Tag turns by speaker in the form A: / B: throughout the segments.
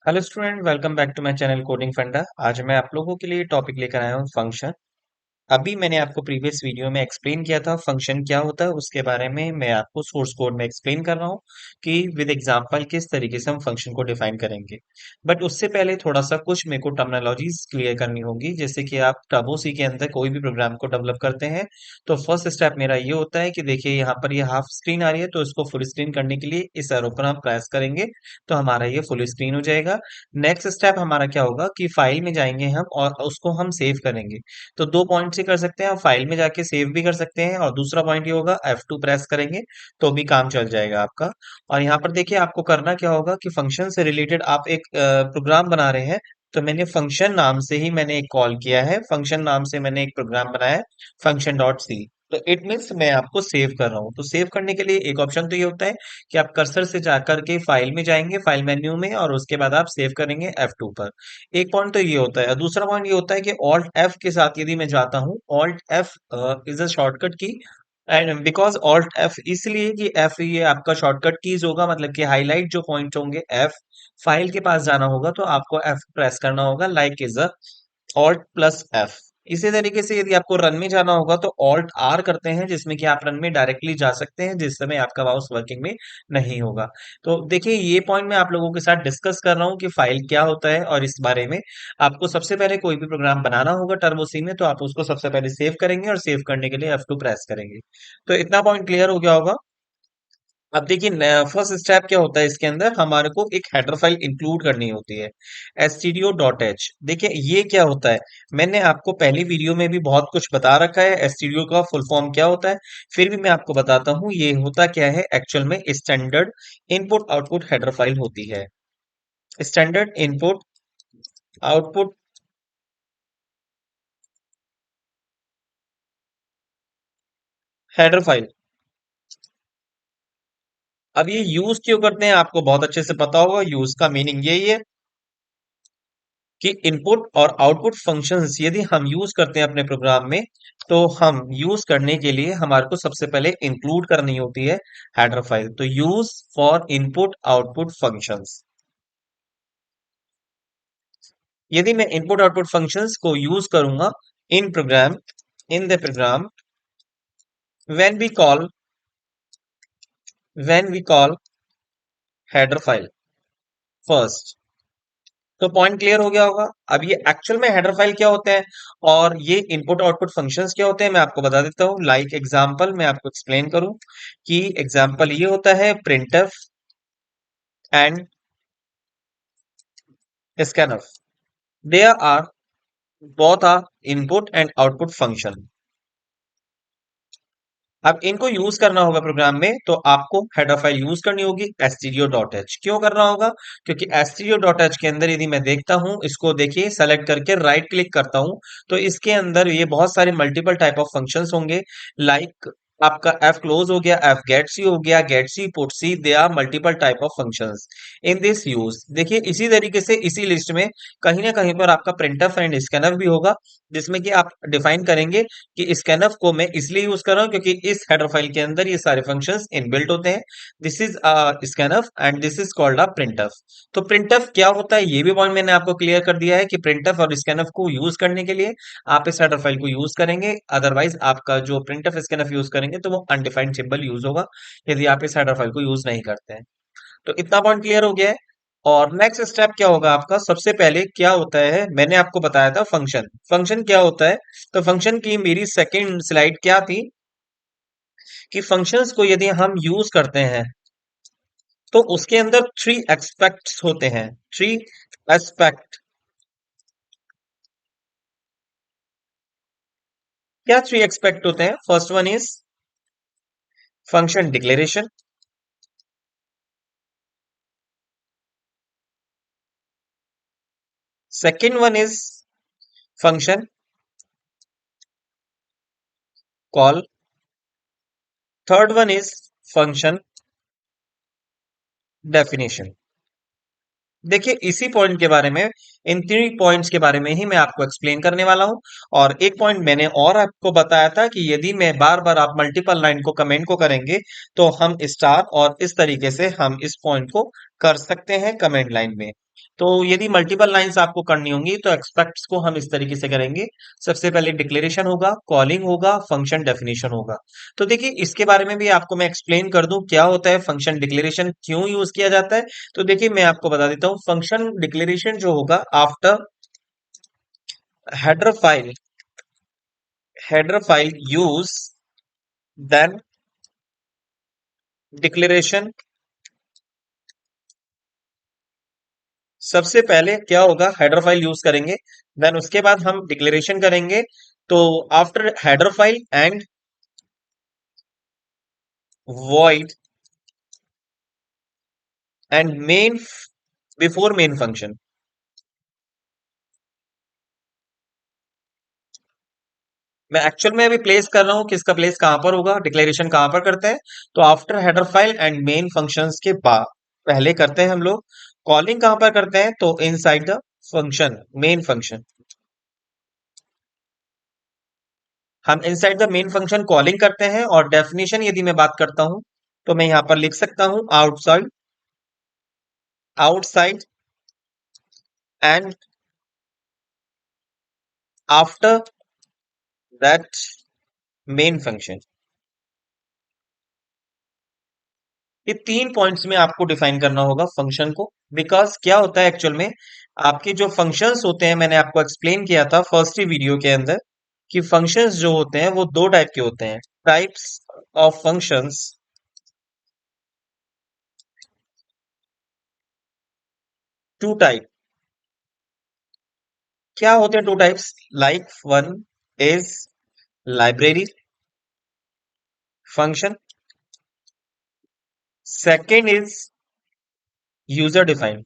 A: Hello student, welcome back to my channel Coding Funda. आज मैं आप लोगों के लिए टॉपिक लेकर आया हूँ फंक्शन। अभी मैंने आपको प्रीवियस वीडियो में एक्सप्लेन किया था फंक्शन क्या होता है, उसके बारे में मैं आपको सोर्स कोड में एक्सप्लेन कर रहा हूँ कि विद एग्जांपल किस तरीके से हम फंक्शन को डिफाइन करेंगे। बट उससे पहले थोड़ा सा कुछ मेरे को टर्मिनोलॉजीज क्लियर करनी होगी। जैसे कि आप टर्बो सी के अंदर कोई भी प्रोग्राम को डेवलप करते हैं तो फर्स्ट स्टेप मेरा ये होता है कि देखिए यहाँ पर ये हाफ स्क्रीन आ रही है, तो इसको फुल स्क्रीन करने के लिए इस एरो पर हम प्रेस करेंगे तो हमारा ये फुल स्क्रीन हो जाएगा। नेक्स्ट स्टेप हमारा क्या होगा कि फाइल में जाएंगे हम और उसको हम सेव करेंगे। तो दो पॉइंट से कर सकते हैं, आप फाइल में जाके सेव भी कर सकते हैं, और दूसरा पॉइंट ये होगा F2 प्रेस करेंगे तो भी काम चल जाएगा आपका। और यहाँ पर देखिए आपको करना क्या होगा कि फंक्शन से रिलेटेड आप एक प्रोग्राम बना रहे हैं। तो मैंने फंक्शन नाम से ही मैंने एक कॉल किया है, फंक्शन नाम से मैंने एक प्रोग्राम बनाया है, फंक्शन डॉट सी। तो इट मीन्स मैं आपको सेव कर रहा हूँ। तो सेव करने के लिए एक ऑप्शन तो ये होता है कि आप कर्सर से जाकर के फाइल में जाएंगे, फाइल मेन्यू में, और उसके बाद आप सेव करेंगे F2 पर। एक पॉइंट तो ये होता है, और दूसरा पॉइंट ये होता है कि ऑल्ट एफ के साथ यदि मैं जाता हूँ, alt F is a shortcut की। एंड बिकॉज ऑल्ट एफ इसलिए कि एफ ये आपका शॉर्टकट कीज होगा, मतलब कि हाईलाइट जो पॉइंट होंगे एफ, फाइल के पास जाना होगा तो आपको एफ प्रेस करना होगा, like is a alt plus F. इसी तरीके से यदि आपको रन में जाना होगा तो ऑल्ट आर करते हैं, जिसमें कि आप रन में डायरेक्टली जा सकते हैं जिस समय आपका माउस वर्किंग में नहीं होगा। तो देखिए ये पॉइंट मैं आप लोगों के साथ डिस्कस कर रहा हूँ कि फाइल क्या होता है, और इस बारे में आपको सबसे पहले कोई भी प्रोग्राम बनाना होगा टर्बो सी में तो आप उसको सबसे पहले सेव करेंगे, और सेव करने के लिए F2 प्रेस करेंगे। तो इतना पॉइंट क्लियर हो गया होगा। अब देखिए फर्स्ट स्टेप क्या होता है, इसके अंदर हमारे को एक हेडर फाइल इंक्लूड करनी होती है, stdio.h। देखिए ये क्या होता है, मैंने आपको पहली वीडियो में भी बहुत कुछ बता रखा है stdio का फुल फॉर्म क्या होता है। फिर भी मैं आपको बताता हूँ ये होता क्या है। एक्चुअल में standard input output header file होती है, standard input output header file. अब ये यूज क्यों करते हैं आपको बहुत अच्छे से पता होगा, यूज का मीनिंग यही है कि इनपुट और आउटपुट फंक्शंस यदि हम यूज करते हैं अपने प्रोग्राम में, तो हम यूज करने के लिए हमारे को सबसे पहले इंक्लूड करनी होती है हेडर फाइल। तो use for input output functions, यदि मैं इनपुट आउटपुट फंक्शंस को यूज करूंगा in program, in the program when we call, when we call header file first. तो पॉइंट क्लियर हो गया होगा। अब ये एक्चुअल में हेडर फाइल क्या होते हैं और ये इनपुट आउटपुट फंक्शंस क्या होते हैं, मैं आपको बता देता हूँ। लाइक एग्जांपल मैं आपको एक्सप्लेन करूं कि एग्जांपल ये होता है printf and scanf. There are both are input and output function. अब इनको यूज करना होगा प्रोग्राम में, तो आपको हेडर फाइल यूज करनी होगी stdio.h। क्यों करना होगा, क्योंकि stdio.h के अंदर यदि मैं देखता हूं, इसको देखिए सेलेक्ट करके राइट क्लिक करता हूं, तो इसके अंदर ये बहुत सारे मल्टीपल टाइप ऑफ फंक्शंस होंगे। लाइक आपका एफ क्लोज हो गया, एफ गेट सी हो गया, get c put c, they are multiple type of functions in this use. देखिए इसी तरीके से इसी लिस्ट में कहीं ना कहीं पर आपका प्रिंटफ एंड स्कैनफ भी होगा, जिसमें कि आप डिफाइन करेंगे कि स्कैनफ को मैं इसलिए यूज कर रहा हूं क्योंकि इस हेडर फाइल के अंदर ये सारे फंक्शंस इनबिल्ट होते हैं। This is scanf and this is called a printf. तो प्रिंटफ क्या होता है ये भी पॉइंट मैंने आपको क्लियर कर दिया है कि प्रिंटफ और स्कैनफ को यूज करने के लिए आप इस हेडर फाइल को यूज करेंगे, अदरवाइज आपका जो प्रिंटफ स्कैनफ यूज करेंगे तो वो अनडिफाइंड सिंबल यूज होगा यदि आप इस हेडर फाइल को यूज नहीं करते हैं। तो इतना पॉइंट क्लियर हो गया है। और नेक्स्ट स्टेप क्या होगा आपका, सबसे पहले क्या होता है मैंने आपको बताया था फंक्शन। फंक्शन क्या होता है, तो फंक्शन की मेरी सेकंड स्लाइड क्या थी कि फंक्शंस को यदि हम यूज करते हैं तो उसके अंदर थ्री एस्पेक्ट्स होते हैं, थ्री एस्पेक्ट। क्या थ्री एस्पेक्ट होते हैं, first one is function declaration, second one is function call, third one is function definition. देखिए इसी पॉइंट के बारे में, इन तीन पॉइंट्स के बारे में ही मैं आपको एक्सप्लेन करने वाला हूं। और एक पॉइंट मैंने और आपको बताया था कि यदि मैं बार बार आप मल्टीपल लाइन को कमेंट को करेंगे तो हम स्टार और इस तरीके से हम इस पॉइंट को कर सकते हैं कमेंट लाइन में। तो यदि मल्टीपल लाइंस आपको करनी होंगी तो एक्सपेक्ट्स को हम इस तरीके से करेंगे। सबसे पहले डिक्लेरेशन होगा, कॉलिंग होगा, फंक्शन डेफिनेशन होगा। तो देखिए इसके बारे में भी आपको मैं एक्सप्लेन कर दूं क्या होता है फंक्शन डिक्लेरेशन, क्यों यूज किया जाता है। तो देखिए मैं आपको बता देता हूँ, फंक्शन डिक्लेरेशन जो होगा after header file, header file use then declaration. सबसे पहले क्या होगा, हेडर फाइल यूज करेंगे, देन उसके बाद हम डिक्लेरेशन करेंगे। तो after header file and void and main before main function. मैं एक्चुअल में अभी प्लेस कर रहा हूं, किसका प्लेस कहां पर होगा, डिक्लेरेशन कहां पर करते हैं, तो after header file and main functions के बाद पहले करते हैं हम लोग। कॉलिंग कहां पर करते हैं, तो inside the function, main function. हम inside the main function calling करते हैं। और डेफिनेशन यदि मैं बात करता हूं तो मैं यहां पर लिख सकता हूं outside, outside and after that main function. ये 3 पॉइंट्स में आपको डिफाइन करना होगा फंक्शन को। बिकॉज क्या होता है एक्चुअल में, आपके जो फंक्शंस होते हैं, मैंने आपको एक्सप्लेन किया था फर्स्ट ही वीडियो के अंदर कि फंक्शंस जो होते हैं वो दो टाइप के होते हैं। Types of functions, two type. क्या होते हैं two types, like one is library function, second is user defined.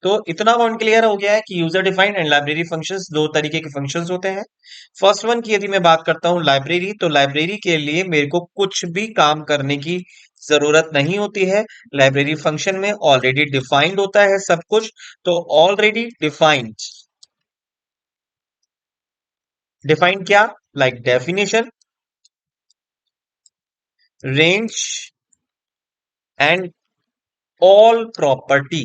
A: तो इतना पॉइंट क्लियर हो गया है कि user defined and library functions दो तरीके के फंक्शंस होते हैं। फर्स्ट वन की यदि मैं बात करता हूं लाइब्रेरी, तो लाइब्रेरी के लिए मेरे को कुछ भी काम करने की जरूरत नहीं होती है। लाइब्रेरी फंक्शन में ऑलरेडी डिफाइंड होता है सब कुछ। तो ऑलरेडी डिफाइंड, डिफाइंड क्या, like definition, range and all property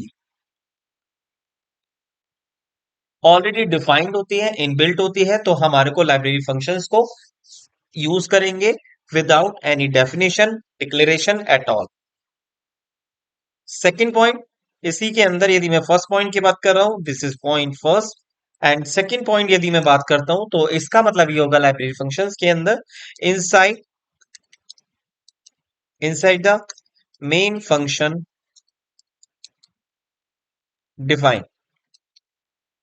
A: already defined होती है, इनबिल्ट होती है। तो हमारे को लाइब्रेरी फंक्शंस को यूज करेंगे without any definition, declaration at all. Second point, इसी के अंदर यदि मैं फर्स्ट पॉइंट की बात कर रहा हूं, this is point first. And second point यदि मैं बात करता हूं तो इसका मतलब ये होगा लाइब्रेरी फंक्शंस के अंदर inside, inside the main function define.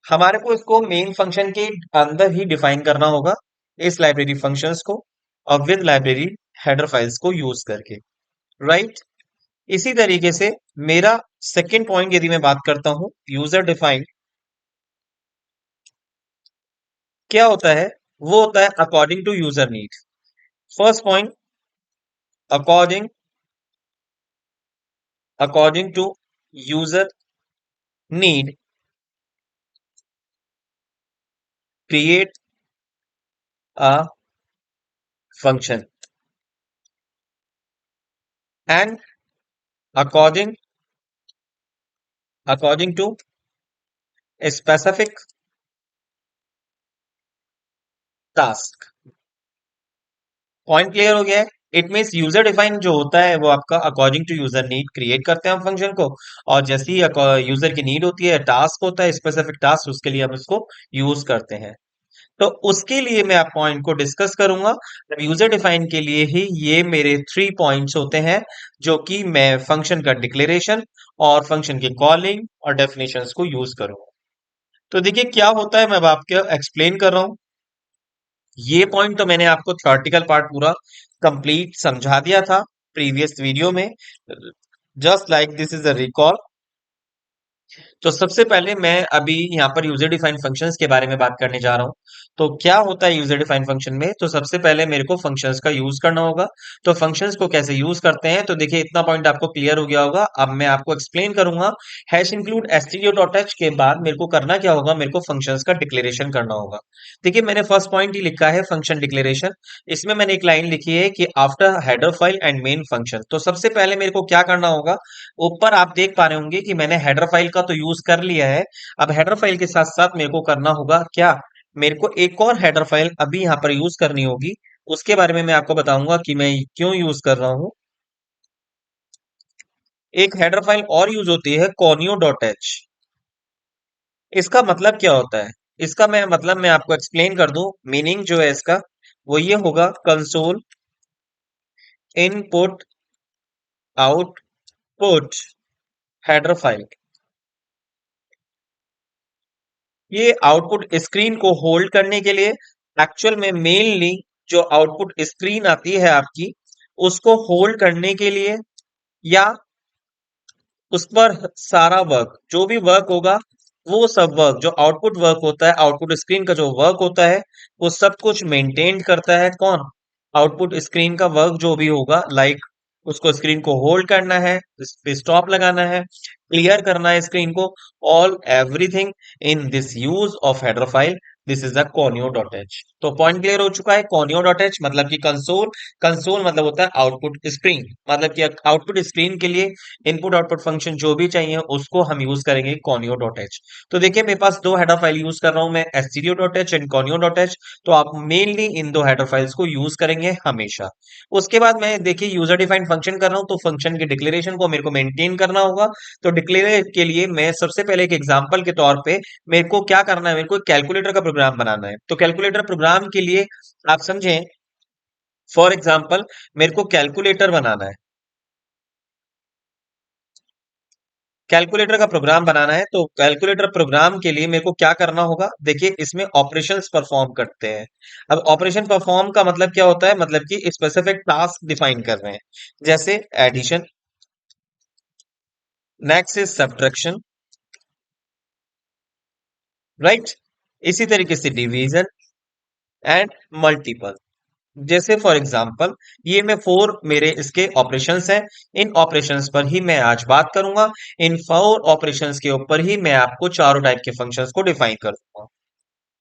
A: हमारे को इसको मेन फंक्शन के अंदर ही डिफाइन करना होगा इस लाइब्रेरी फंक्शंस को, और विद लाइब्रेरी हेडर फाइल्स को यूज करके, राइट। इसी तरीके से मेरा सेकेंड पॉइंट यदि मैं बात करता हूं यूजर डिफाइंड, क्या होता है, वो होता है according to user need. First point, according, according to user need create a function and according, according to specific task. Point clear हो गया है। इट मीन्स यूजर डिफाइन जो होता है वो आपका according to user need create करते हैं हम फंक्शन को। और जैसे ही यूजर की नीड होती है, टास्क होता है स्पेसिफिक टास्क, उसके लिए हम इसको यूज करते हैं। तो उसके लिए मैं आप पॉइंट को डिस्कस करूंगा। यूजर डिफाइन के लिए ही ये मेरे 3 पॉइंट्स होते हैं, जो कि मैं फंक्शन का डिक्लेरेशन और फंक्शन की कॉलिंग और डेफिनेशंस को यूज करूंगा। तो देखिए क्या होता है, मैं अब आपको एक्सप्लेन कर रहा हूं। ये पॉइंट तो मैंने आपको थ्योरेटिकल पार्ट पूरा कंप्लीट समझा दिया था प्रीवियस वीडियो में। Just like this is a recall. तो सबसे पहले मैं अभी यहाँ पर यूजर डिफाइंड फंक्शंस के बारे में बात करने जा रहा हूँ। तो क्या होता है यूजर डिफाइंड फंक्शन में? तो सबसे पहले मेरे को फंक्शंस का यूज करना होगा। तो फंक्शंस को कैसे यूज करते हैं, तो देखिए इतना पॉइंट आपको क्लियर हो गया होगा। अब मैं आपको एक्सप्लेन करूंगा। हैश इंक्लूड stdio.h के बाद मेरे को करना क्या होगा, मेरे को फंक्शंस का डिक्लेरेशन करना होगा। देखिए मैंने फर्स्ट पॉइंट ही लिखा है फंक्शन डिक्लेरेशन। इसमें मैंने एक लाइन लिखी है कि after header file and main function. तो सबसे पहले मेरे को क्या करना होगा, ऊपर आप देख पा रहे होंगे कि मैंने हेडर फाइल का तो यूज कर लिया है। अब हेडर फाइल के साथ साथ मेरे को करना होगा क्या, मेरे को एक और हेडर फाइल अभी यहाँ पर यूज करनी होगी। उसके बारे में मैं आपको बताऊंगा कि मैं क्यों यूज कर रहा हूँ। एक हेडर फाइल और यूज होती है conio.h। इसका मतलब क्या होता है, इसका मैं मतलब मैं आपको एक्सप्लेन कर दूं। मीनिंग जो है इसका वो ये होगा, console input output header file. ये आउटपुट स्क्रीन को होल्ड करने के लिए, एक्चुअल में मेनली जो आउटपुट स्क्रीन आती है आपकी, उसको होल्ड करने के लिए, या उस पर सारा वर्क जो भी वर्क होगा, वो सब वर्क जो आउटपुट वर्क होता है, आउटपुट स्क्रीन का जो वर्क होता है, वो सब कुछ मेंटेन करता है कौन, आउटपुट स्क्रीन का वर्क जो भी होगा। लाइक उसको स्क्रीन को होल्ड करना है, इस पे स्टॉप लगाना है, क्लियर करना है स्क्रीन को, all everything in this use of header file. This is the conio.h। तो पॉइंट क्लियर हो चुका है। conio.h मतलब कि कंसोल, कंसोल मतलब होता है आउटपुट स्क्रीन, मतलब कि आउटपुट स्क्रीन के लिए इनपुट आउटपुट फंक्शन जो भी चाहिए उसको हम यूज करेंगे conio.h। तो देखिए मेरे पास दो हेडर फाइल यूज कर रहा हूं मैं, stdio.h एंड conio.h। तो आप मेनली इन दो हेडर फाइल्स को यूज करेंगे हमेशा। उसके बाद मैं देखिए यूजर डिफाइंड फंक्शन कर रहा हूं, तो फंक्शन के डिक्लेरेशन को मेरे को मेंटेन करना होगा। तो डिक्लेयर के लिए मैं सबसे पहले एक एग्जांपल के तौर पे मेरे को क्या करना है, मेरे को एक कैलकुलेटर का प्रोग्राम बनाना है। तो कैलकुलेटर प्रोग्राम के लिए आप समझें, फॉर एग्जांपल मेरे को कैलकुलेटर बनाना है, कैलकुलेटर का प्रोग्राम बनाना है। तो कैलकुलेटर प्रोग्राम के लिए मेरे को क्या करना होगा, देखिए इसमें ऑपरेशंस परफॉर्म करते हैं। अब ऑपरेशन परफॉर्म का मतलब क्या होता है, मतलब कि स्पेसिफिक टास्क डिफाइन कर रहे हैं, जैसे addition, next is subtraction, right. इसी तरीके से डिवीजन एंड मल्टीपल। जैसे फॉर एग्जांपल ये मैं फोर मेरे इसके ऑपरेशंस हैं, इन ऑपरेशंस पर ही मैं आज बात करूंगा। इन फोर ऑपरेशंस के ऊपर ही मैं आपको चारों टाइप के फंक्शंस को डिफाइन करूंगा।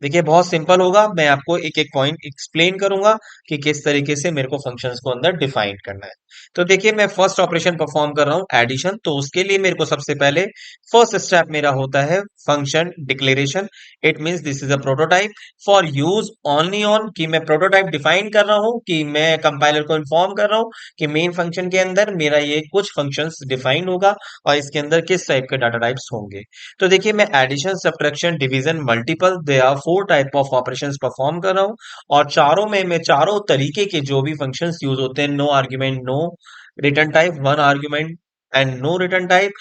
A: देखिए बहुत सिंपल होगा, मैं आपको एक एक पॉइंट एक्सप्लेन करूंगा कि किस तरीके से मेरे को फंक्शंस को अंदर डिफाइन करना है। तो देखिए मैं फर्स्ट ऑपरेशन परफॉर्म कर रहा हूं एडिशन। तो उसके लिए मेरे को सबसे पहले फर्स्ट स्टेप मेरा होता है function declaration. It means this is a prototype for use only on, कि मैं प्रोटोटाइप डिफाइन कर रहा हूं, कि मैं कंपाइलर को इन्फॉर्म कर रहा हूं कि मेन फंक्शन के अंदर मेरा ये कुछ फंक्शंस डिफाइन होगा और इसके अंदर किस टाइप के डाटा टाइप्स होंगे। तो देखिए मैं addition, subtraction, division, multiple, they are four type of operations perform कर रहा हूँ। और चारों में मैं चारों तरीके के जो भी फंक्शंस यूज होते हैं, no argument, no return type, one argument and no return type,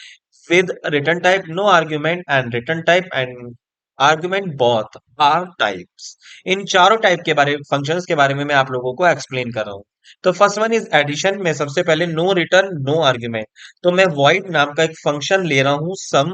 A: with return type no argument and return type and argument both are types। इन चारों टाइप के बारे फंक्शंस के बारे में मैं आप लोगों को एक्सप्लेन कर रहा हूँ। तो फर्स्ट वन इज एडिशन में सबसे पहले नो रिटर्न नो आर्ग्यूमेंट। तो मैं void नाम का एक फंक्शन ले रहा हूँ सम,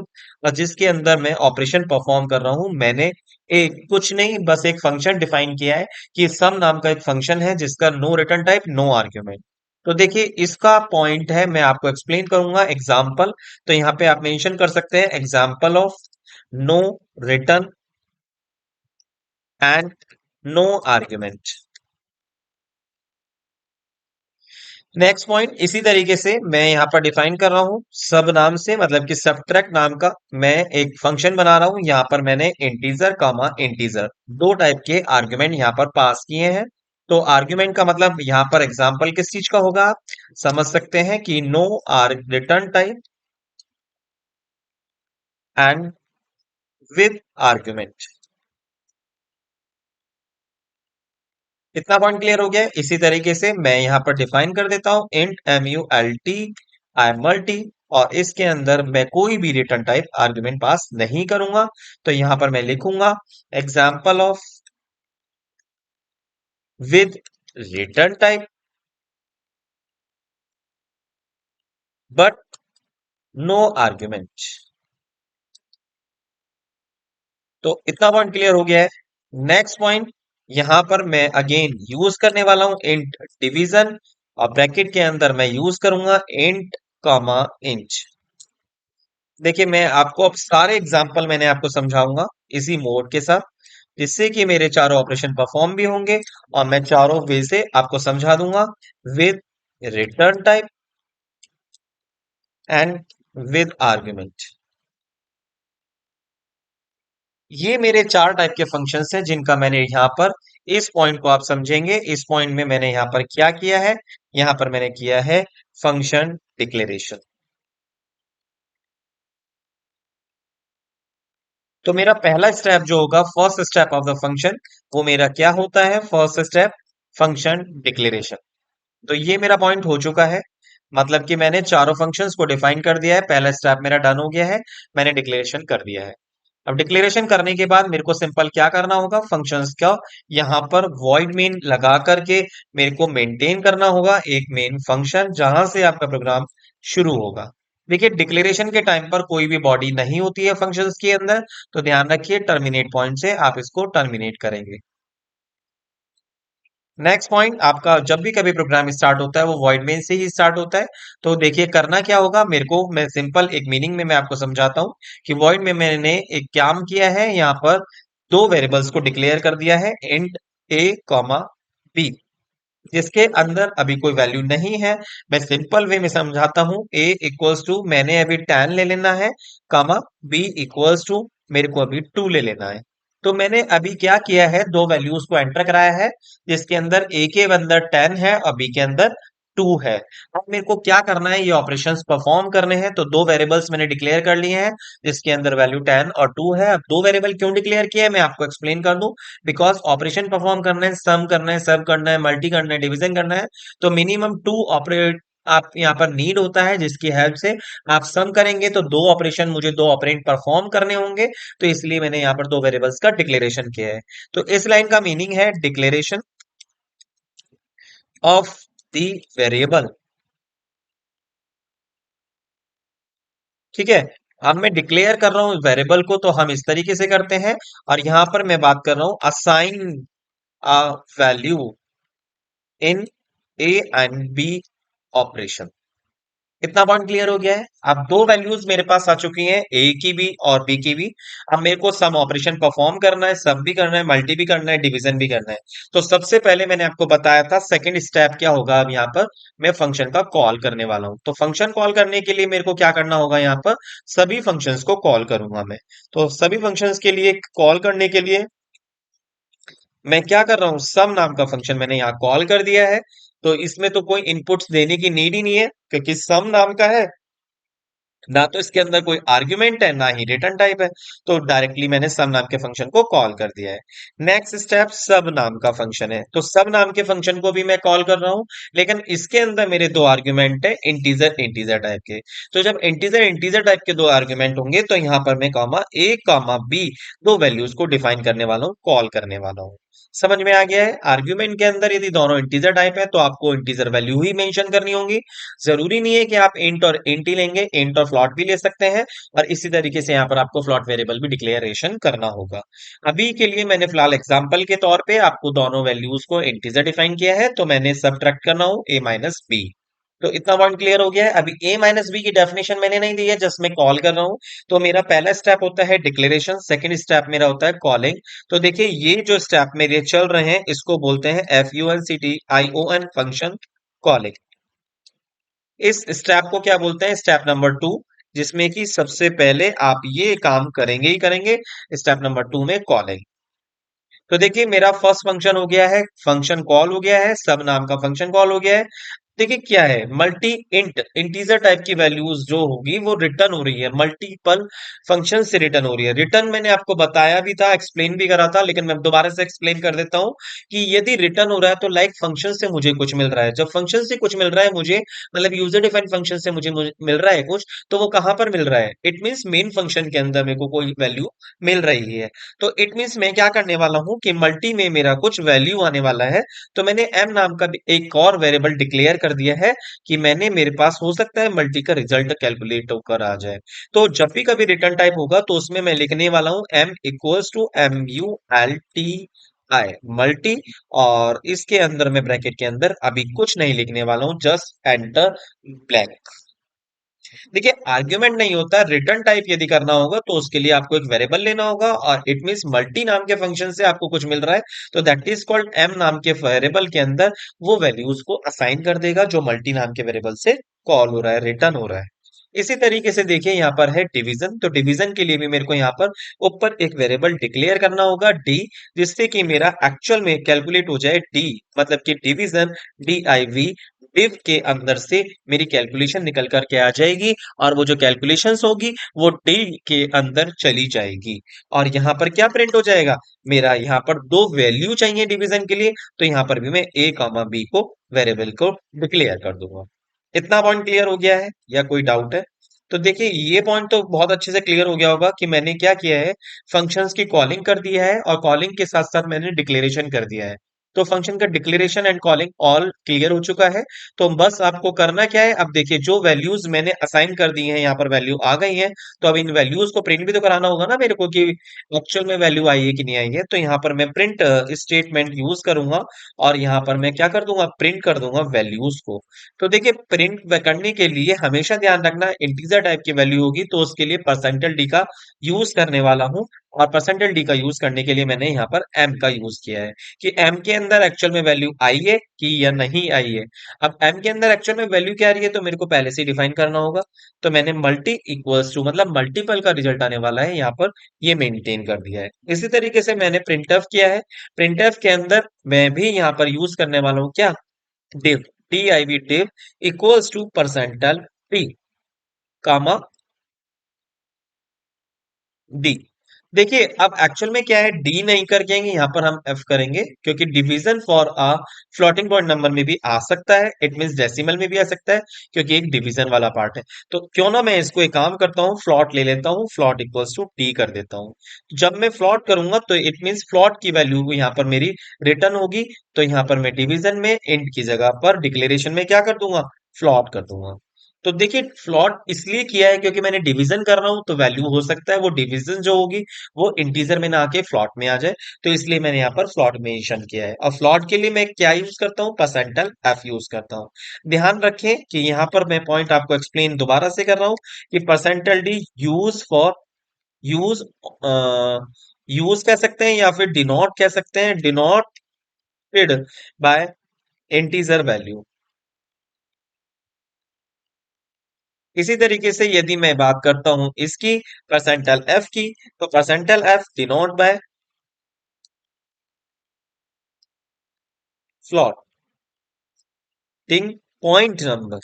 A: जिसके अंदर मैं ऑपरेशन परफॉर्म कर रहा हूँ। मैंने एक कुछ नहीं, बस एक फंक्शन डिफाइन किया है कि सम नाम का एक फंक्शन है जिसका no return type no argument. तो देखिए इसका पॉइंट है, मैं आपको एक्सप्लेन करूंगा एग्जाम्पल। तो यहाँ पे आप मेंशन कर सकते हैं example of no return and no argument. Next point इसी तरीके से मैं यहाँ पर डिफाइन कर रहा हूँ सब नाम से, मतलब कि सबट्रैक्ट नाम का मैं एक फंक्शन बना रहा हूँ। यहाँ पर मैंने इंटीजर कामा इंटीजर दो टाइप के आर्ग्यूमेंट यहाँ पर पास किए हैं। तो आर्ग्यूमेंट का मतलब यहाँ पर एग्जाम्पल किस चीज का होगा, आप समझ सकते हैं कि no are return type and with argument. इतना पॉइंट क्लियर हो गया है। इसी तरीके से मैं यहाँ पर डिफाइन कर देता हूं इंट MULT आई मल्टी, और इसके अंदर मैं कोई भी रिटर्न टाइप आर्ग्यूमेंट पास नहीं करूंगा। तो यहाँ पर मैं लिखूंगा example of with return type but no argument. तो इतना पॉइंट क्लियर हो गया है। नेक्स्ट पॉइंट, यहां पर मैं अगेन यूज करने वाला हूं इंट डिवीजन, और ब्रैकेट के अंदर मैं यूज करूंगा इंट कॉमा इंच। देखिए मैं आपको अब सारे एग्जाम्पल मैंने आपको समझाऊंगा इसी मोड के साथ, जिससे कि मेरे चारों ऑपरेशन परफॉर्म भी होंगे, और मैं चारों वे से आपको समझा दूंगा with return type and with argument. ये मेरे चार टाइप के फंक्शंस हैं जिनका मैंने यहाँ पर, इस पॉइंट को आप समझेंगे, इस पॉइंट में मैंने यहाँ पर क्या किया है, यहाँ पर मैंने किया है फंक्शन डिक्लेरेशन। तो मेरा पहला स्टेप जो होगा, first step of the function, वो मेरा क्या होता है, फर्स्ट स्टेप फंक्शन डिक्लेरेशन। तो ये मेरा पॉइंट हो चुका है, मतलब कि मैंने चारों फंक्शंस को डिफाइन कर दिया है, पहला स्टेप मेरा डन हो गया है, मैंने डिक्लेरेशन कर दिया है। अब डिक्लेरेशन करने के बाद मेरे को सिंपल क्या करना होगा, फंक्शंस का यहाँ पर वॉइड मेन लगा करके मेरे को मेंटेन करना होगा एक मेन फंक्शन, जहां से आपका प्रोग्राम शुरू होगा। देखिए डिक्लेरेशन के टाइम पर कोई भी बॉडी नहीं होती है फंक्शंस के अंदर, तो ध्यान रखिए टर्मिनेट पॉइंट से आप इसको टर्मिनेट करेंगे। नेक्स्ट पॉइंट, आपका जब भी कभी प्रोग्राम स्टार्ट होता है वो वॉइड मेन से ही स्टार्ट होता है। तो देखिए करना क्या होगा मेरे को, मैं सिंपल एक मीनिंग में मैं आपको समझाता हूँ कि वॉइड में मैंने एक काम किया है, यहाँ पर दो वेरिएबल्स को डिक्लेयर कर दिया है, इंट ए कॉमा बी, जिसके अंदर अभी कोई वैल्यू नहीं है। मैं सिंपल वे में समझाता हूं, a इक्वल्स टू मैंने अभी 10 ले लेना है, कॉमा b इक्वल्स टू मेरे को अभी 2 ले लेना है। तो मैंने अभी क्या किया है, दो वैल्यूज को एंटर कराया है, जिसके अंदर a के अंदर 10 है और b के अंदर 2 है। अब मेरे को क्या करना है, ये ऑपरेशंस परफॉर्म करने हैं। तो दो वेरिएबल्स मैंने डिक्लेयर कर लिए हैं, जिसके अंदर वैल्यू 10 और 2 है। अब दो वेरिएबल क्यों डिक्लेयर किया है मैं आपको एक्सप्लेन कर दूं। बिकॉज ऑपरेशन परफॉर्म करना है, सम करना है, सब करना है, मल्टी करना है, डिवीजन करना है, तो मिनिमम टू ऑपरेट आप यहाँ पर नीड होता है, जिसकी हेल्प से आप सम करेंगे तो दो ऑपरेशन, मुझे दो ऑपरेंड परफॉर्म करने होंगे। तो इसलिए मैंने यहाँ पर दो वेरिएबल्स का डिक्लेरेशन किया है। तो इस लाइन का मीनिंग है डिक्लेरेशन ऑफ द वेरिएबल। ठीक है, अब मैं डिक्लेयर कर रहा हूं वेरिएबल को, तो हम इस तरीके से करते हैं। और यहां पर मैं बात कर रहा हूं assign a value in a and b operation. इतना पॉइंट क्लियर हो गया है। अब दो वैल्यूज मेरे पास आ चुकी हैं, ए की भी और बी की भी। अब मेरे को सम ऑपरेशन परफॉर्म करना है, सब भी करना है, मल्टी भी करना है, डिवीजन भी करना है। तो सबसे पहले मैंने आपको बताया था सेकंड स्टेप क्या होगा, अब यहाँ पर मैं फंक्शन का कॉल करने वाला हूं। तो फंक्शन कॉल करने के लिए मेरे को क्या करना होगा, यहाँ पर सभी फंक्शंस को कॉल करूंगा मैं। तो सभी फंक्शंस के लिए कॉल करने के लिए मैं क्या कर रहा हूं, सम नाम का फंक्शन मैंने यहाँ कॉल कर दिया है। तो इसमें तो कोई इनपुट्स देने की नीड ही नहीं है, क्योंकि सम नाम का है, ना तो इसके अंदर कोई आर्ग्यूमेंट है, ना ही रिटर्न टाइप है। तो डायरेक्टली मैंने सब नाम के फंक्शन को कॉल कर दिया है। नेक्स्ट स्टेप, सब नाम का फंक्शन है, तो सब नाम के फंक्शन को भी मैं कॉल कर रहा हूं, लेकिन इसके अंदर मेरे दो आर्ग्यूमेंट है, इंटीजर इंटीजर टाइप के। तो जब इंटीजर इंटीजर टाइप के दो आर्ग्यूमेंट होंगे, तो यहां पर मैं कॉमा ए कॉमा बी दो वैल्यूज को डिफाइन करने वाला हूँ, कॉल करने वाला हूँ। समझ में आ गया है। आर्ग्यूमेंट के अंदर यदि दोनों इंटीजर टाइप है तो आपको इंटीजर वैल्यू ही मेंशन करनी होगी। जरूरी नहीं है कि आप इंट और इंट ही लेंगे, इंट और फ्लॉट भी ले सकते हैं। और इसी तरीके से यहाँ पर आपको फ्लॉट वेरिएबल भी डिक्लेरेशन करना होगा। अभी के लिए मैंने फिलहाल एग्जांपल के तौर पे आपको दोनों वैल्यूज को इंटीजर डिफाइन किया है, तो मैंने सब्ट्रैक्ट करना हो a माइनस बी। तो इतना पॉइंट क्लियर हो गया है। अभी a माइनस बी की डेफिनेशन मैंने नहीं दी है, जस्ट मैं कॉल कर रहा हूं। तो मेरा पहला स्टेप होता है डिक्लेरेशन, सेकंड स्टेप मेरा होता है कॉलिंग। तो देखिए ये जो स्टेप मेरे चल रहे हैं, इसको बोलते हैं FUNCTION फंक्शन कॉलिंग। इस स्टेप को क्या बोलते हैं, स्टेप नंबर 2, जिसमें कि सबसे पहले आप ये काम करेंगे ही करेंगे, स्टेप नंबर 2 में कॉलिंग। तो देखिए मेरा फर्स्ट फंक्शन हो गया है, फंक्शन कॉल हो गया है, सब नाम का फंक्शन कॉल हो गया है। देखिए क्या है, मल्टी इंट इंटीजर टाइप की वैल्यूज जो होगी वो रिटर्न हो रही है, मल्टीपल फंक्शन से रिटर्न हो रही है। रिटर्न मैंने आपको बताया भी था, एक्सप्लेन भी करा था, लेकिन मैं दोबारा से एक्सप्लेन कर देता हूँ कि यदि रिटर्न हो रहा है तो लाइक फंक्शन से मुझे कुछ मिल रहा है। जब फंक्शन से कुछ मिल रहा है मुझे, मतलब यूजर डिफाइंड फंक्शन से मुझे मिल रहा है कुछ, तो वो कहां पर मिल रहा है, इट मीन्स मेन फंक्शन के अंदर मेरे को कोई वैल्यू मिल रही है। तो इट मीन्स मैं क्या करने वाला हूं कि मल्टी में मेरा कुछ वैल्यू आने वाला है। तो मैंने m नाम का भी एक और वेरिएबल डिक्लेयर कर दिया है कि मैंने मेरे पास हो सकता है मल्टी का रिजल्ट कैलकुलेट होकर आ जाए। तो जब भी कभी रिटर्न टाइप होगा तो उसमें मैं लिखने वाला हूं m equals to MULTI multi, और इसके अंदर मैं ब्रैकेट के अंदर अभी कुछ नहीं लिखने वाला हूं, जस्ट एंटर ब्लैंक। देखिए आर्ग्यूमेंट नहीं होता, रिटर्न टाइप यदि करना होगा तो उसके लिए आपको एक वेरिएबल लेना होगा, और इट मींस मल्टी नाम के फंक्शन से आपको कुछ मिल रहा है तो दैट इज कॉल्ड एम नाम के वेरिएबल के अंदर वो वैल्यूज को असाइन कर देगा जो मल्टी नाम के वेरिएबल से कॉल हो रहा है, रिटर्न हो रहा है। इसी तरीके से देखिए यहाँ पर है डिवीजन, तो डिवीजन के लिए भी मेरे को यहाँ पर ऊपर एक वेरिएबल डिक्लेयर करना होगा डी, जिससे कि मेरा एक्चुअल में कैलकुलेट हो जाए डी, मतलब कि डिवीजन DIV, डिव के अंदर से मेरी कैलकुलेशन निकल करके आ जाएगी, और वो जो कैलकुलेशंस होगी वो डी के अंदर चली जाएगी। और यहाँ पर क्या प्रिंट हो जाएगा, मेरा यहाँ पर दो वैल्यू चाहिए डिवीजन के लिए, तो यहाँ पर भी मैं ए कॉमा बी को वेरिएबल को डिक्लेयर कर दूंगा। इतना पॉइंट क्लियर हो गया है या कोई डाउट है? तो देखिए ये पॉइंट तो बहुत अच्छे से क्लियर हो गया होगा कि मैंने क्या किया है, फंक्शंस की कॉलिंग कर दिया है और कॉलिंग के साथ साथ मैंने डिक्लेरेशन कर दिया है। तो फंक्शन का declaration and calling all clear हो चुका है। तो बस आपको करना क्या है, अब देखिए जो वैल्यूज मैंने असाइन कर दी हैं यहाँ पर वैल्यू आ गई हैं, तो अब इन वैल्यूज को प्रिंट भी तो कराना होगा ना मेरे को कि एक्चुअल में वैल्यू आई है कि नहीं आई है। तो यहाँ पर मैं प्रिंट स्टेटमेंट यूज करूंगा, और यहाँ पर मैं क्या कर दूंगा, प्रिंट कर दूंगा वैल्यूज को। तो देखिए प्रिंट करने के लिए हमेशा ध्यान रखना इंटीजर टाइप की वैल्यू होगी तो उसके लिए परसेंटल डी का यूज करने वाला हूँ, और परसेंटल डी का यूज करने के लिए मैंने यहाँ पर एम का यूज किया है कि एम के अंदर एक्चुअल में वैल्यू आई है कि या नहीं आई है। अब एम के अंदर एक्चुअल में वैल्यू क्या आ रही है तो मेरे को पहले से डिफाइन करना होगा, तो मैंने मल्टी इक्वल्स टू मतलब मल्टीपल का रिजल्ट आने वाला है यहाँ पर, ये मेंटेन कर दिया है। इसी तरीके से मैंने प्रिंटफ किया है, प्रिंटफ के अंदर मैं भी यहाँ पर यूज करने वाला हूँ क्या, div div equals to percentile p comma D. देखिए अब एक्चुअल में क्या है, डी नहीं करके यहाँ पर हम एफ करेंगे, क्योंकि division for a floating point number में भी आ सकता है, इट मींस डेसिमल में भी आ सकता है, क्योंकि एक डिवीजन वाला पार्ट है। तो क्यों ना मैं इसको एक काम करता हूँ, फ्लॉट ले लेता हूँ, फ्लॉट इक्वल्स टू टी कर देता हूँ। जब मैं फ्लॉट करूंगा तो इट मींस फ्लॉट की वैल्यू यहाँ पर मेरी रिटर्न होगी, तो यहाँ पर मैं डिवीजन में इंट की जगह पर डिक्लेरेशन में क्या कर दूंगा, फ्लॉट कर दूंगा। तो देखिए फ्लॉट इसलिए किया है क्योंकि मैंने डिवीजन कर रहा हूं, तो वैल्यू हो सकता है वो डिवीजन जो होगी वो इंटीजर में ना आके फ्लॉट में आ जाए, तो इसलिए मैंने यहाँ पर फ्लॉट मेंशन किया है। और फ्लॉट के लिए मैं क्या यूज करता हूँ, परसेंटल एफ यूज करता हूँ। ध्यान रखें कि यहाँ पर मैं पॉइंट आपको एक्सप्लेन दोबारा से कर रहा हूँ कि percentile D use for use use कह सकते हैं या फिर डिनोट कह सकते हैं, डिनोटेड बाय इंटीजर वैल्यू। इसी तरीके से यदि मैं बात करता हूं इसकी परसेंटल एफ की, तो percentile F denote by floating point number.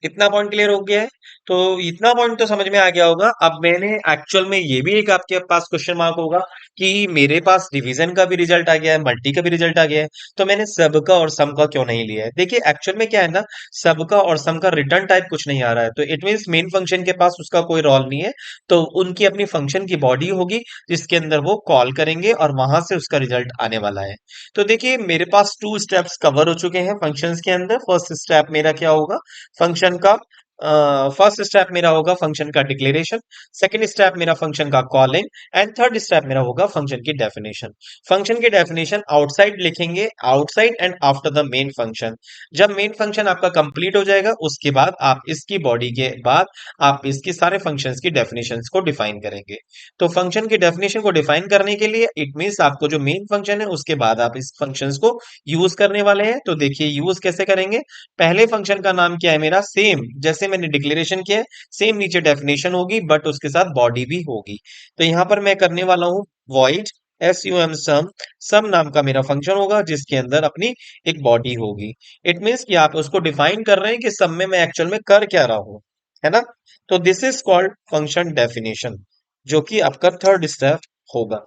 A: इतना पॉइंट क्लियर हो गया है? तो इतना पॉइंट तो समझ में आ गया होगा। अब मैंने एक्चुअल में ये भी एक आपके पास क्वेश्चन मार्क होगा कि मेरे पास डिवीजन का भी रिजल्ट आ गया है, मल्टी का भी रिजल्ट आ गया है, तो मैंने सबका और सम का क्यों नहीं लिया है? देखिए एक्चुअल में क्या है ना, सबका और सम का रिटर्न टाइप कुछ नहीं आ रहा है, तो इट मीन्स मेन फंक्शन के पास उसका कोई रोल नहीं है। तो उनकी अपनी फंक्शन की बॉडी होगी जिसके अंदर वो कॉल करेंगे और वहां से उसका रिजल्ट आने वाला है। तो देखिए मेरे पास टू स्टेप्स कवर हो चुके हैं फंक्शंस के अंदर। फर्स्ट स्टेप मेरा क्या होगा, फंक्शन का फर्स्ट स्टेप मेरा होगा फंक्शन का डिक्लेरेशन, सेकंड स्टेप मेरा फंक्शन का कॉलिंग, एंड थर्ड स्टेप मेरा होगा फंक्शन की डेफिनेशन। फंक्शन की डेफिनेशन आउटसाइड लिखेंगे, outside and after the main function. जब मेन फंक्शन आपका कंप्लीट हो जाएगा उसके बाद आप इसकी बॉडी के बाद आप इसके सारे फंक्शंस की डेफिनेशंस को डिफाइन करेंगे। तो फंक्शन की डेफिनेशन को डिफाइन करने के लिए इट मींस आपको जो मेन फंक्शन है उसके बाद आप इस फंक्शंस को यूज करने वाले हैं। तो देखिए यूज कैसे करेंगे, पहले फंक्शन का नाम क्या है मेरा, सेम जैसे मैंने डिक्लेरेशन किया है सेम नीचे डेफिनेशन होगी बट उसके साथ बॉडी भी होगी। तो यहां पर मैं करने वाला हूं वॉइड sum सम, सम नाम का मेरा फंक्शन होगा जिसके अंदर अपनी एक बॉडी होगी। इट मीन्स कि आप उसको डिफाइन कर रहे हैं कि सम में मैं एक्चुअल में कर क्या रहा हूं, है ना। तो this is called function definition, जो कि आपका थर्ड स्टेप होगा।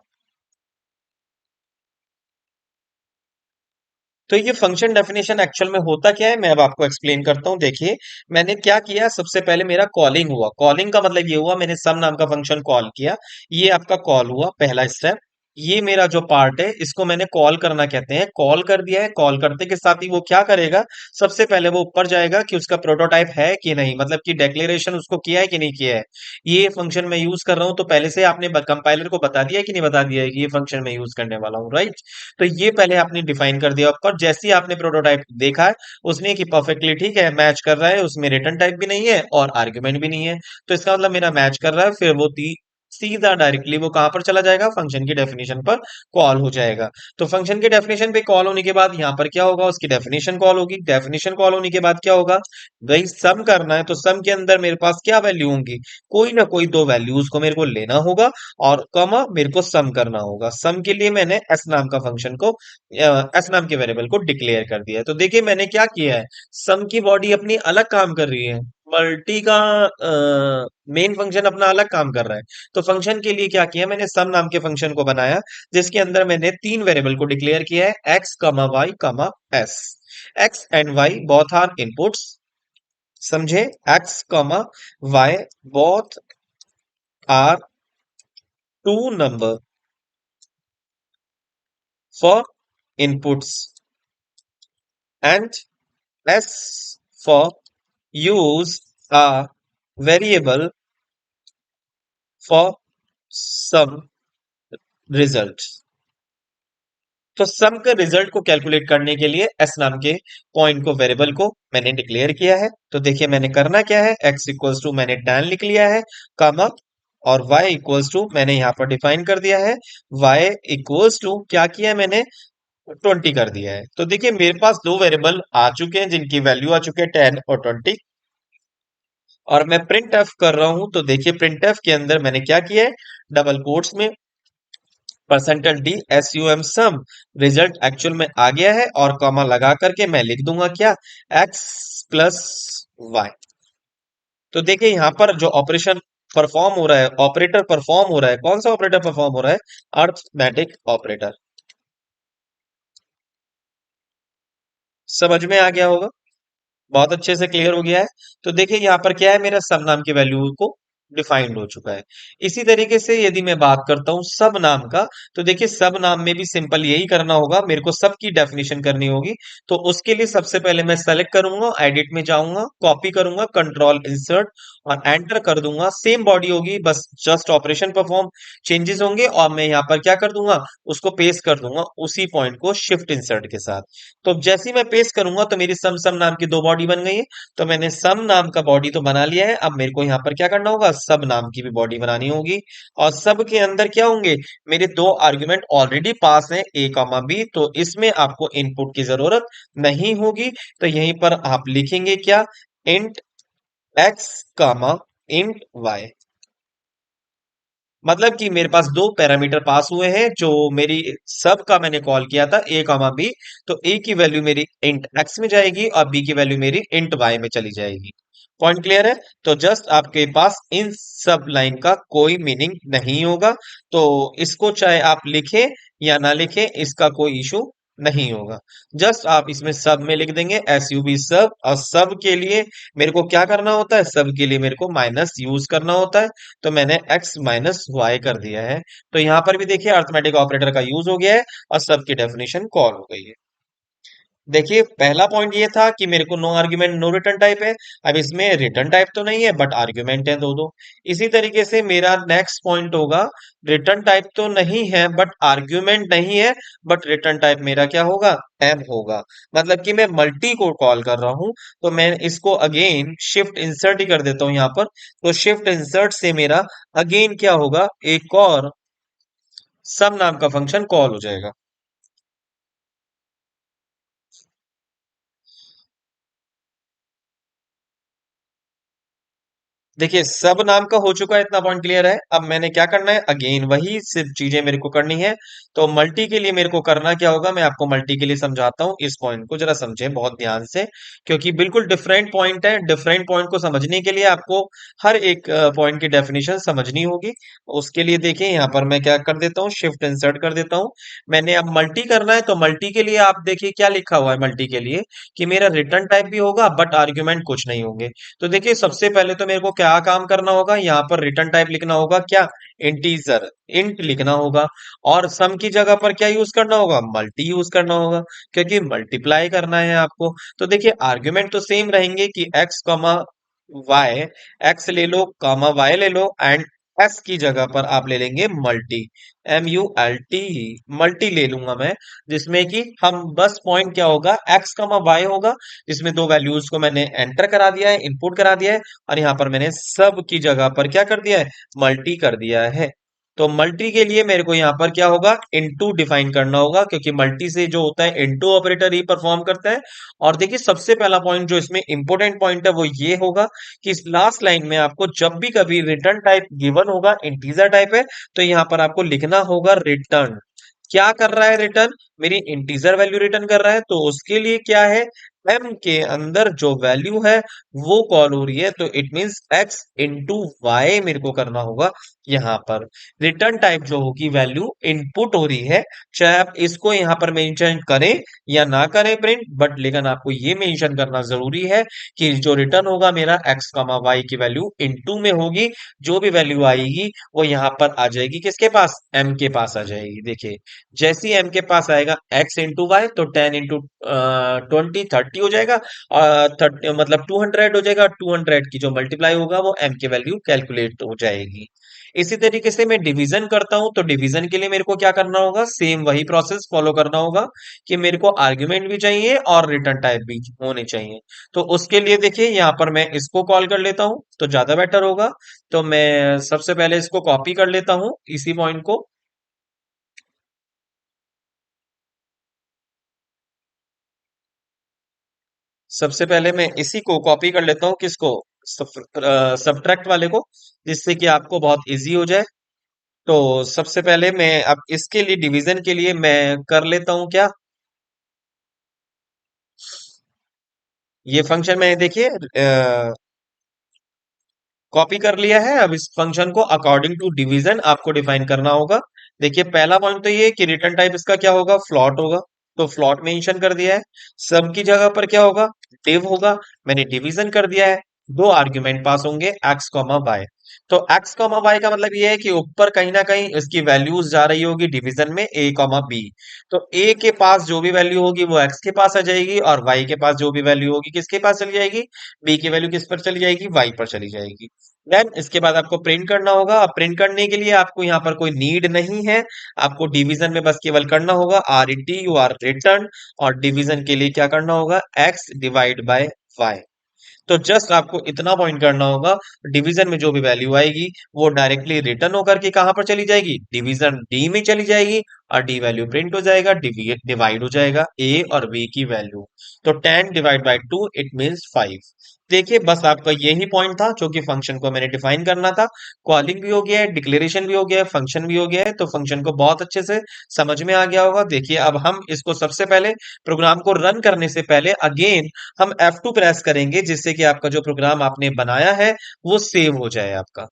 A: तो ये फंक्शन डेफिनेशन एक्चुअल में होता क्या है मैं अब आपको एक्सप्लेन करता हूँ। देखिए मैंने क्या किया, सबसे पहले मेरा कॉलिंग हुआ, कॉलिंग का मतलब ये हुआ मैंने सम नाम का फंक्शन कॉल किया, ये आपका कॉल हुआ पहला स्टेप। ये मेरा जो पार्ट है इसको मैंने कॉल करना कहते हैं। कॉल कर दिया है, कॉल करते के साथ ही वो क्या करेगा, सबसे पहले वो ऊपर जाएगा कि उसका प्रोटोटाइप है कि नहीं, मतलब कि डिक्लेरेशन उसको किया है कि नहीं किया है। ये फंक्शन मैं यूज कर रहा हूँ तो पहले से आपने कंपाइलर को बता दिया है कि नहीं बता दिया है कि ये फंक्शन मैं यूज करने वाला हूँ, राइट। तो ये पहले आपने डिफाइन कर दिया ऊपर, जैसे ही आपने प्रोटोटाइप देखा है उसने कि परफेक्टली ठीक है, मैच कर रहा है, उसमें रिटर्न टाइप भी नहीं है और आर्ग्यूमेंट भी नहीं है। तो इसका मतलब मेरा मैच कर रहा है, फिर वो सीधा डायरेक्टली वो कहां पर चला जाएगा, फंक्शन की डेफिनेशन पर कॉल हो जाएगा। तो फंक्शन की डेफिनेशन पे कॉल होने के बाद यहाँ पर क्या होगा, उसकी डेफिनेशन कॉल होगी। डेफिनेशन कॉल होने के बाद क्या होगा, भाई सम करना है तो सम के अंदर मेरे पास क्या वैल्यू होंगी, कोई ना कोई दो वैल्यूज को मेरे को लेना होगा और कमा मेरे को सम करना होगा। सम के लिए मैंने एस नाम का फंक्शन को, एस नाम के वेरिएबल को डिक्लेयर कर दिया है। तो देखिए मैंने क्या किया है, सम की बॉडी अपनी अलग काम कर रही है, मल्टी का मेन फंक्शन अपना अलग काम कर रहा है। तो फंक्शन के लिए क्या किया, मैंने सम नाम के फंक्शन को बनाया जिसके अंदर मैंने तीन वेरिएबल को डिक्लेयर किया है, x comma y comma s. X and y both are inputs, समझे, x comma y both are two number for inputs and s for use a variable for some result। तो सम के result को calculate करने के लिए S नाम के point को, वेरिएबल को मैंने डिक्लेयर किया है। तो देखिए मैंने करना क्या है, एक्स इक्वल्स टू मैंने tan लिख लिया है, कॉमा, और y इक्वल्स टू मैंने यहाँ पर डिफाइन कर दिया है, y इक्वल्स टू क्या किया है मैंने, 20 कर दिया है। तो देखिए मेरे पास दो वेरिएबल आ चुके हैं जिनकी वैल्यू आ चुके हैं 10 और 20, और मैं प्रिंट एफ कर रहा हूं। तो देखिए प्रिंट एफ के अंदर मैंने क्या किया है, डबल कोट्स में percentage D S U M sum, result actual में आ गया है, और कॉमा लगा करके मैं लिख दूंगा क्या, एक्स प्लस वाई। तो देखिए यहां पर जो ऑपरेशन परफॉर्म हो रहा है, ऑपरेटर परफॉर्म हो रहा है, कौन सा ऑपरेटर परफॉर्म हो रहा है, अर्थमेटिक ऑपरेटर। समझ में आ गया होगा, बहुत अच्छे से क्लियर हो गया है। तो देखिए यहाँ पर क्या है, मेरा सब नाम के वैल्यू को डिफाइंड हो चुका है। इसी तरीके से यदि मैं बात करता हूं सब नाम का, तो देखिए सब नाम में भी सिंपल यही करना होगा, मेरे को सब की डेफिनेशन करनी होगी। तो उसके लिए सबसे पहले मैं सेलेक्ट करूंगा, एडिट में जाऊंगा, कॉपी करूंगा, कंट्रोल इंसर्ट और एंटर कर दूंगा। सेम बॉडी होगी, बस जस्ट ऑपरेशन परफॉर्म चेंजेस होंगे, और मैं यहाँ पर क्या कर दूंगा, उसको पेस्ट कर दूंगा उसी पॉइंट को शिफ्ट इंसर्ट के साथ। तो जैसे ही मैं पेस्ट करूंगा तो मेरी सम सम नाम की दो बॉडी बन गई है। तो मैंने सम नाम का बॉडी तो बना लिया है, अब मेरे को यहाँ पर क्या करना होगा, सब नाम की भी बॉडी बनानी होगी। और सब के अंदर क्या होंगे, मेरे दो आर्गुमेंट ऑलरेडी पास हैं, ए कॉमा बी, तो इसमें आपको इनपुट की जरूरत नहीं होगी। तो यहीं पर आप लिखेंगे क्या, int x comma int y. मतलब कि मेरे पास दो पैरामीटर पास हुए हैं, जो मेरी सब का मैंने कॉल किया था, ए कॉमा बी। तो ए की वैल्यू मेरी इंट एक्स में जाएगी और बी की वैल्यू मेरी इंट वाई में चली जाएगी। पॉइंट क्लियर है। तो जस्ट आपके पास इन सब लाइन का कोई मीनिंग नहीं होगा, तो इसको चाहे आप लिखें या ना लिखें इसका कोई इशू नहीं होगा। जस्ट आप इसमें सब में लिख देंगे एस यू बी सब, और सब के लिए मेरे को क्या करना होता है, सब के लिए मेरे को माइनस यूज करना होता है। तो मैंने x माइनस वाई कर दिया है। तो यहां पर भी देखिए अर्थमेटिक ऑपरेटर का यूज हो गया है और सब की डेफिनेशन कॉल हो गई है। देखिए पहला पॉइंट ये था कि मेरे को no argument no return type है। अब इसमें रिटर्न टाइप तो नहीं है बट आर्ग्यूमेंट है दो दो। इसी तरीके से मेरा नेक्स्ट पॉइंट होगा, रिटर्न टाइप तो नहीं है बट आर्ग्यूमेंट नहीं है, बट रिटर्न टाइप मेरा क्या होगा, एम होगा। मतलब कि मैं मल्टी को कॉल कर रहा हूं, तो मैं इसको अगेन शिफ्ट इंसर्ट ही कर देता हूं यहां पर। तो शिफ्ट इंसर्ट से मेरा अगेन क्या होगा, एक और सम नाम का फंक्शन कॉल हो जाएगा। देखिए सब नाम का हो चुका है, इतना पॉइंट क्लियर है। अब मैंने क्या करना है, अगेन वही सिर्फ चीजें मेरे को करनी है। तो मल्टी के लिए मेरे को करना क्या होगा, मैं आपको मल्टी के लिए समझाता हूँ, इस पॉइंट को जरा समझें बहुत ध्यान से, क्योंकि बिल्कुल डिफरेंट पॉइंट है। डिफरेंट पॉइंट को समझने के लिए आपको हर एक पॉइंट की डेफिनेशन समझनी होगी। उसके लिए देखिए यहाँ पर मैं क्या कर देता हूँ, शिफ्ट इंसर्ट कर देता हूँ। मैंने अब मल्टी करना है, तो मल्टी के लिए आप देखिए क्या लिखा हुआ है मल्टी के लिए, कि मेरा रिटर्न टाइप भी होगा बट आर्ग्यूमेंट कुछ नहीं होंगे। तो देखिए सबसे पहले तो मेरे को क्या काम करना होगा, यहाँ पर रिटर्न टाइप लिखना होगा क्या, इंटीजर, इंट लिखना होगा। और सम की जगह पर क्या यूज करना होगा, मल्टी यूज करना होगा, क्योंकि मल्टीप्लाई करना है आपको। तो देखिए आर्ग्यूमेंट तो सेम रहेंगे कि एक्स कॉमा वाई, एक्स ले लो कॉमा वाई ले लो, एंड एस की जगह पर आप ले लेंगे मल्टी, MULT, मल्टी ले लूंगा मैं, जिसमें कि हम बस पॉइंट क्या होगा, एक्स कॉमा वाई होगा, जिसमें दो वैल्यूज को मैंने एंटर करा दिया है, इनपुट करा दिया है, और यहाँ पर मैंने सब की जगह पर क्या कर दिया है, मल्टी कर दिया है। तो मल्टी के लिए मेरे को यहाँ पर क्या होगा, इनटू डिफाइन करना होगा, क्योंकि मल्टी से जो होता है इनटू ऑपरेटर ही परफॉर्म करता है। और देखिए सबसे पहला पॉइंट जो इसमें इंपॉर्टेंट पॉइंट है वो ये होगा कि इस लास्ट लाइन में आपको जब भी कभी रिटर्न टाइप गिवन होगा, इंटीजर टाइप है, तो यहाँ पर आपको लिखना होगा रिटर्न। क्या कर रहा है रिटर्न, मेरी इंटीजर वैल्यू रिटर्न कर रहा है, तो उसके लिए क्या है, m के अंदर जो वैल्यू है वो कॉल हो रही है, तो it means x into y मेरे को करना होगा। यहाँ पर रिटर्न टाइप जो होगी वैल्यू इनपुट हो रही है, चाहे आप इसको यहाँ पर मेंशन करें या ना करें प्रिंट, बट लेकिन आपको ये मेंशन करना जरूरी है कि जो रिटर्न होगा मेरा x कॉमा वाई की वैल्यू इनटू में होगी, जो भी वैल्यू आएगी वो यहाँ पर आ जाएगी किसके पास, m के पास आ जाएगी। देखिए जैसे ही m के पास आएगा x इंटू वाई, तो 10 इंटू 20 30 हो जाएगा, और 30 मतलब 200 हो जाएगा, 200 की जो मल्टीप्लाई होगा वो m की वैल्यू कैलकुलेट हो जाएगी। इसी तरीके से मैं डिवीजन करता हूं, तो डिवीजन के लिए मेरे को क्या करना होगा, सेम वही प्रोसेस फॉलो करना होगा कि मेरे को आर्ग्यूमेंट भी चाहिए और रिटर्न टाइप भी होने चाहिए। तो उसके लिए देखिए यहाँ पर मैं इसको कॉल कर लेता हूं तो ज्यादा बेटर होगा। तो मैं सबसे पहले इसको कॉपी कर लेता हूं, इसी पॉइंट को। सबसे पहले मैं इसी को कॉपी कर लेता हूँ, किसको, सब्ट्रैक्ट वाले को, जिससे कि आपको बहुत इजी हो जाए। तो सबसे पहले मैं अब इसके लिए डिवीजन के लिए मैं कर लेता हूँ क्या, ये फंक्शन मैंने देखिए कॉपी कर लिया है। अब इस फंक्शन को अकॉर्डिंग टू डिवीजन आपको डिफाइन करना होगा। देखिए पहला पॉइंट तो ये है कि रिटर्न टाइप इसका क्या होगा, फ्लॉट होगा, तो फ्लॉट मेंशन कर दिया है। सब की जगह पर क्या होगा, डिव होगा, मैंने डिवीजन कर दिया है। दो आर्ग्यूमेंट पास होंगे एक्स कॉमा वाई। तो एक्स कॉमा वाई का मतलब ये है कि ऊपर कहीं ना कहीं इसकी वैल्यूज जा रही होगी डिवीजन में ए कॉमा बी। तो ए के पास जो भी वैल्यू होगी वो एक्स के पास आ जाएगी, और वाई के पास जो भी वैल्यू होगी किसके पास चली जाएगी, बी की वैल्यू किस पर चली जाएगी, वाई पर चली जाएगी। देन इसके बाद आपको प्रिंट करना होगा। अब प्रिंट करने के लिए आपको यहाँ पर कोई नीड नहीं है, आपको डिवीजन में बस केवल करना होगा RET रिटर्न, और डिवीजन के लिए क्या करना होगा, एक्स डिवाइड बाय वाई। तो जस्ट आपको इतना पॉइंट करना होगा, डिवीजन में जो भी वैल्यू आएगी वो डायरेक्टली रिटर्न होकर के कहां पर चली जाएगी, डिवीजन डी में चली जाएगी, और डी वैल्यू प्रिंट हो जाएगा, डिवाइड हो जाएगा ए और बी की वैल्यू। तो 10 डिवाइड बाई 2 इट मीन्स 5। देखिए बस आपका यही पॉइंट था जो कि फंक्शन को मैंने डिफाइन करना था। कॉलिंग भी हो गया है, डिक्लेरेशन भी हो गया है, फंक्शन भी हो गया है, तो फंक्शन को बहुत अच्छे से समझ में आ गया होगा। देखिए अब हम इसको सबसे पहले प्रोग्राम को रन करने से पहले अगेन हम F2 प्रेस करेंगे, जिससे कि आपका जो प्रोग्राम आपने बनाया है वो सेव हो जाए आपका।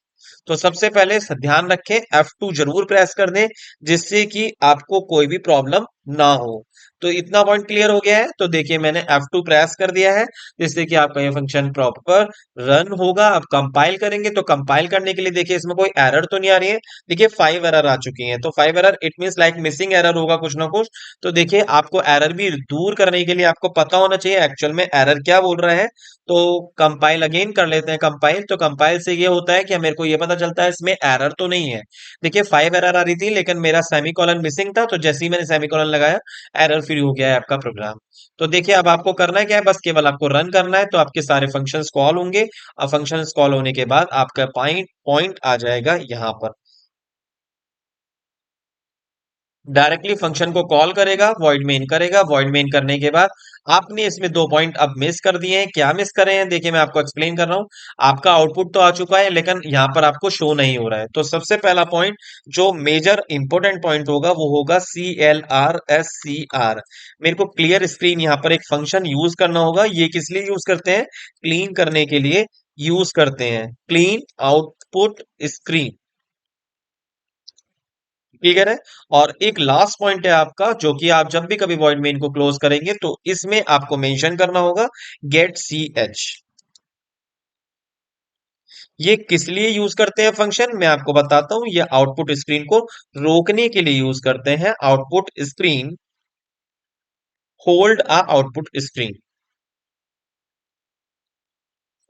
A: तो सबसे पहले ध्यान रखें F2 जरूर प्रेस कर दें, जिससे कि आपको कोई भी प्रॉब्लम ना हो। तो इतना पॉइंट क्लियर हो गया है। तो देखिए मैंने F2 प्रेस कर दिया है, जिससे कि आपका ये फंक्शन प्रॉपर रन होगा। अब कंपाइल करेंगे, तो कंपाइल करने के लिए देखिए इसमें कोई एरर तो नहीं आ रही है। देखिए 5 एरर आ चुकी हैं, तो 5 error it means like missing error होगा कुछ ना कुछ। तो देखिए आपको एरर भी दूर करने के लिए आपको पता होना चाहिए एक्चुअल में एरर क्या बोल रहा है। तो कंपाइल अगेन कर लेते हैं कंपाइल। तो कंपाइल से ये होता है कि मेरे को ये पता चलता है इसमें एरर तो नहीं है। देखिए 5 एरर आ रही थी, लेकिन मेरा सेमीकोलन मिसिंग था, तो जैसे ही मैंने सेमीकोलन लगाया एरर फ्री हो गया है आपका प्रोग्राम। तो देखिए अब आपको करना है क्या है, बस केवल आपको रन करना है, तो आपके सारे फंक्शंस कॉल होंगे। अब फंक्शंस कॉल होने के बाद आपका पॉइंट पॉइंट आ जाएगा यहाँ पर, डायरेक्टली फंक्शन को कॉल करेगा, वॉइड मेन करेगा, वॉइड मेन करने के बाद आपने इसमें दो पॉइंट अब मिस कर दिए हैं। क्या मिस करे हैं, देखिए मैं आपको एक्सप्लेन कर रहा हूं। आपका आउटपुट तो आ चुका है, लेकिन यहाँ पर आपको शो नहीं हो रहा है। तो सबसे पहला पॉइंट जो मेजर इंपॉर्टेंट पॉइंट होगा वो होगा CLRSCR। मेरे को क्लियर स्क्रीन यहाँ पर एक फंक्शन यूज करना होगा। ये किस लिए यूज करते हैं, क्लीन करने के लिए यूज करते हैं, क्लीन आउटपुट स्क्रीन, क्लियर है। और एक लास्ट पॉइंट है आपका, जो कि आप जब भी कभी वॉइड मेन को क्लोज करेंगे तो इसमें आपको मेंशन करना होगा गेट सी एच। ये किस लिए यूज करते हैं फंक्शन, मैं आपको बताता हूं। ये आउटपुट स्क्रीन को रोकने के लिए यूज करते हैं। Output screen hold a output screen,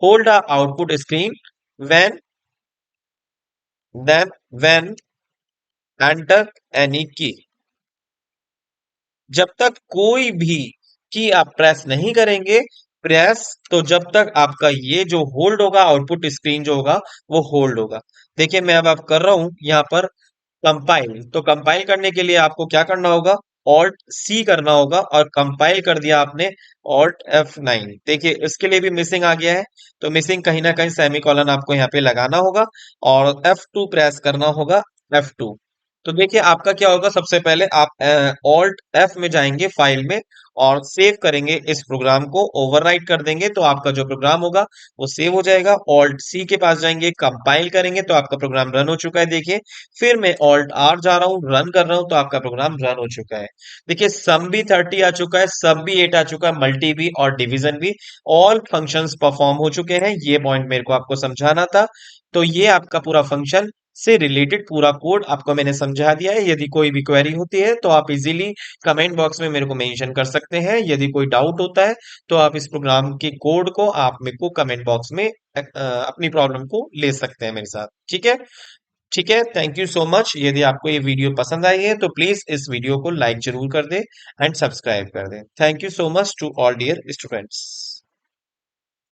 A: hold a output screen when then when enter any key. जब तक कोई भी की आप प्रेस नहीं करेंगे, प्रेस, तो जब तक आपका ये जो होल्ड होगा, आउटपुट स्क्रीन जो होगा वो होल्ड होगा। देखिए मैं अब आप कर रहा हूं यहां पर कंपाइल। तो कंपाइल करने के लिए आपको क्या करना होगा, ऑल्ट सी करना होगा, और कंपाइल कर दिया आपने ऑल्ट F9। देखिए इसके लिए भी मिसिंग आ गया है, तो मिसिंग कहीं ना कहीं सेमीकोलन आपको यहाँ पे लगाना होगा, और F2 प्रेस करना होगा, F2। तो देखिए आपका क्या होगा, सबसे पहले आप ऑल्ट F में जाएंगे फाइल में, और सेव करेंगे इस प्रोग्राम को, ओवरराइट कर देंगे, तो आपका जो प्रोग्राम होगा वो सेव हो जाएगा। ऑल्ट सी के पास जाएंगे, कंपाइल करेंगे, तो आपका प्रोग्राम रन हो चुका है। देखिए फिर मैं ऑल्ट आर जा रहा हूँ, रन कर रहा हूँ, तो आपका प्रोग्राम रन हो चुका है। देखिए सम भी 30 आ चुका है, सब भी 8 आ चुका है, मल्टी भी और डिवीजन भी, ऑल फंक्शंस परफॉर्म हो चुके हैं। ये पॉइंट मेरे को आपको समझाना था। तो ये आपका पूरा फंक्शन से रिलेटेड पूरा कोड आपको मैंने समझा दिया है। यदि कोई भी क्वेरी होती है तो आप इजीली कमेंट बॉक्स में मेरे को मेंशन कर सकते हैं। यदि कोई डाउट होता है तो आप इस प्रोग्राम के कोड को आप मेरे को कमेंट बॉक्स में अपनी प्रॉब्लम को ले सकते हैं मेरे साथ। ठीक है, ठीक है, थैंक यू सो मच। यदि आपको ये वीडियो पसंद आई है तो प्लीज इस वीडियो को लाइक जरूर कर दे एंड सब्सक्राइब कर दे। Thank you so much to all dear students.